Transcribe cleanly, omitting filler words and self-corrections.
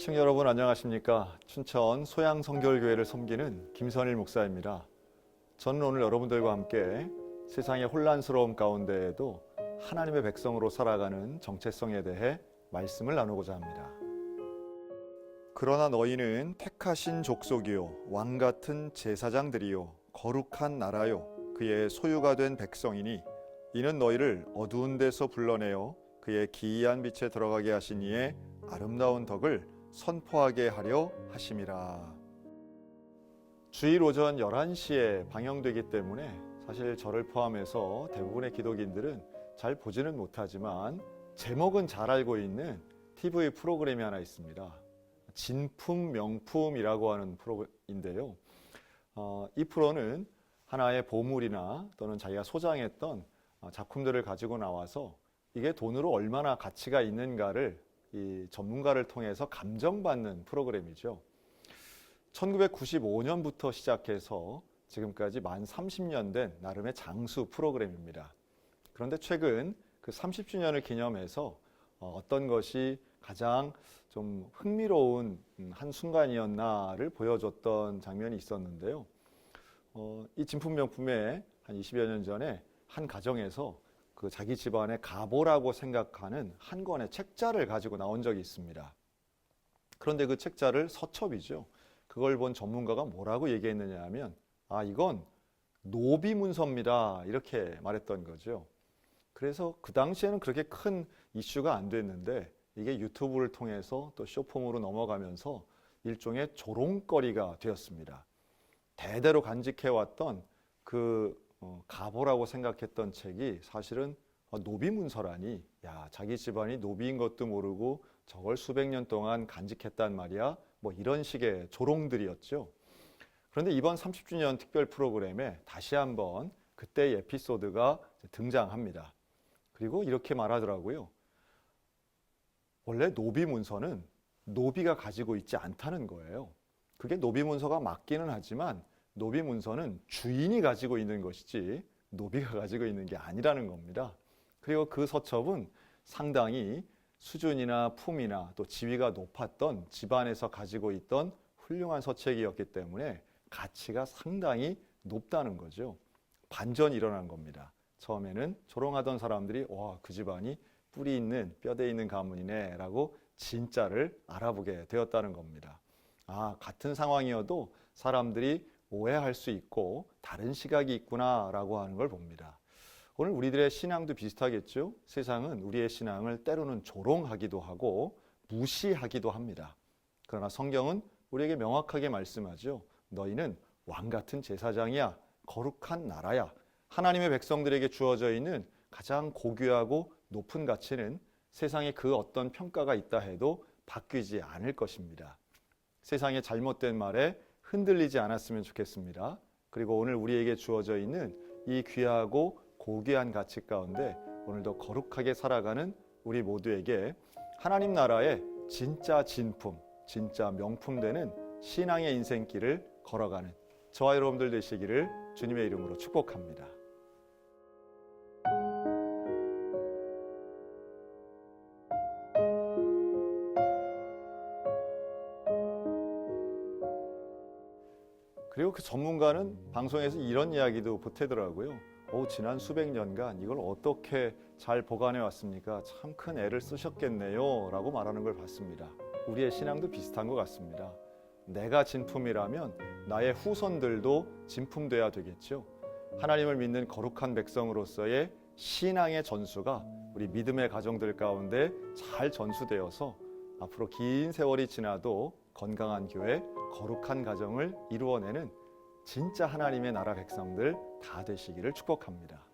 시청 여러분 안녕하십니까? 춘천 소양성결교회를 섬기는 김선일 목사입니다. 저는 오늘 여러분들과 함께 세상의 혼란스러움 가운데에도 하나님의 백성으로 살아가는 정체성에 대해 말씀을 나누고자 합니다. 그러나 너희는 택하신 족속이요 왕 같은 제사장들이요 거룩한 나라요 그의 소유가 된 백성이니 이는 너희를 어두운 데서 불러내어 그의 기이한 빛에 들어가게 하신 이의 아름다운 덕을 선포하게 하려 하심이라. 주일 오전 11시에 방영되기 때문에 사실 저를 포함해서 대부분의 기독인들은 잘 보지는 못하지만 제목은 잘 알고 있는 TV 프로그램이 하나 있습니다. 진품 명품이라고 하는 프로인데요. 이 프로는 하나의 보물이나 또는 자기가 소장했던 작품들을 가지고 나와서 이게 돈으로 얼마나 가치가 있는가를 이 전문가를 통해서 감정받는 프로그램이죠. 1995년부터 시작해서 지금까지 만 30년 된 나름의 장수 프로그램입니다. 그런데 최근 그 30주년을 기념해서 어떤 것이 가장 좀 흥미로운 한순간이었나를 보여줬던 장면이 있었는데요. 이 진품명품에 한 20여 년 전에 한 가정에서 그 자기 집안의 가보라고 생각하는 한 권의 책자를 가지고 나온 적이 있습니다. 그런데 그 책자를 서첩이죠. 그걸 본 전문가가 뭐라고 얘기했느냐 하면 이건 노비문서입니다 이렇게 말했던 거죠. 그래서 그 당시에는 그렇게 큰 이슈가 안 됐는데 이게 유튜브를 통해서 또 쇼폼으로 넘어가면서 일종의 조롱거리가 되었습니다. 대대로 간직해왔던 그 가보라고 생각했던 책이 사실은 노비문서라니, 자기 집안이 노비인 것도 모르고 저걸 수백 년 동안 간직했단 말이야, 뭐 이런 식의 조롱들이었죠. 그런데 이번 30주년 특별 프로그램에 다시 한번 그때의 에피소드가 등장합니다. 그리고 이렇게 말하더라고요. 원래 노비문서는 노비가 가지고 있지 않다는 거예요. 그게 노비문서가 맞기는 하지만 노비문서는 주인이 가지고 있는 것이지 노비가 가지고 있는 게 아니라는 겁니다. 그리고 그 서첩은 상당히 수준이나 품이나 또 지위가 높았던 집안에서 가지고 있던 훌륭한 서책이었기 때문에 가치가 상당히 높다는 거죠. 반전이 일어난 겁니다. 처음에는 조롱하던 사람들이 그 집안이 뿌리 있는 뼈대 있는 가문이네 라고 진짜를 알아보게 되었다는 겁니다. 같은 상황이어도 사람들이 오해할 수 있고 다른 시각이 있구나 라고 하는 걸 봅니다. 오늘 우리들의 신앙도 비슷하겠죠. 세상은 우리의 신앙을 때로는 조롱하기도 하고 무시하기도 합니다. 그러나 성경은 우리에게 명확하게 말씀하죠. 너희는 왕 같은 제사장이야, 거룩한 나라야. 하나님의 백성들에게 주어져 있는 가장 고귀하고 높은 가치는 세상에 그 어떤 평가가 있다 해도 바뀌지 않을 것입니다. 세상의 잘못된 말에 흔들리지 않았으면 좋겠습니다. 그리고 오늘 우리에게 주어져 있는 이 귀하고 고귀한 가치 가운데 오늘도 거룩하게 살아가는 우리 모두에게 하나님 나라의 진짜 진품, 진짜 명품 되는 신앙의 인생길을 걸어가는 저와 여러분들 되시기를 주님의 이름으로 축복합니다. 그리고 그 전문가는 방송에서 이런 이야기도 보태더라고요. 지난 수백 년간 이걸 어떻게 잘 보관해 왔습니까? 참 큰 애를 쓰셨겠네요 라고 말하는 걸 봤습니다. 우리의 신앙도 비슷한 것 같습니다. 내가 진품이라면 나의 후손들도 진품돼야 되겠죠. 하나님을 믿는 거룩한 백성으로서의 신앙의 전수가 우리 믿음의 가정들 가운데 잘 전수되어서 앞으로 긴 세월이 지나도 건강한 교회, 거룩한 가정을 이루어내는 진짜 하나님의 나라 백성들 다 되시기를 축복합니다.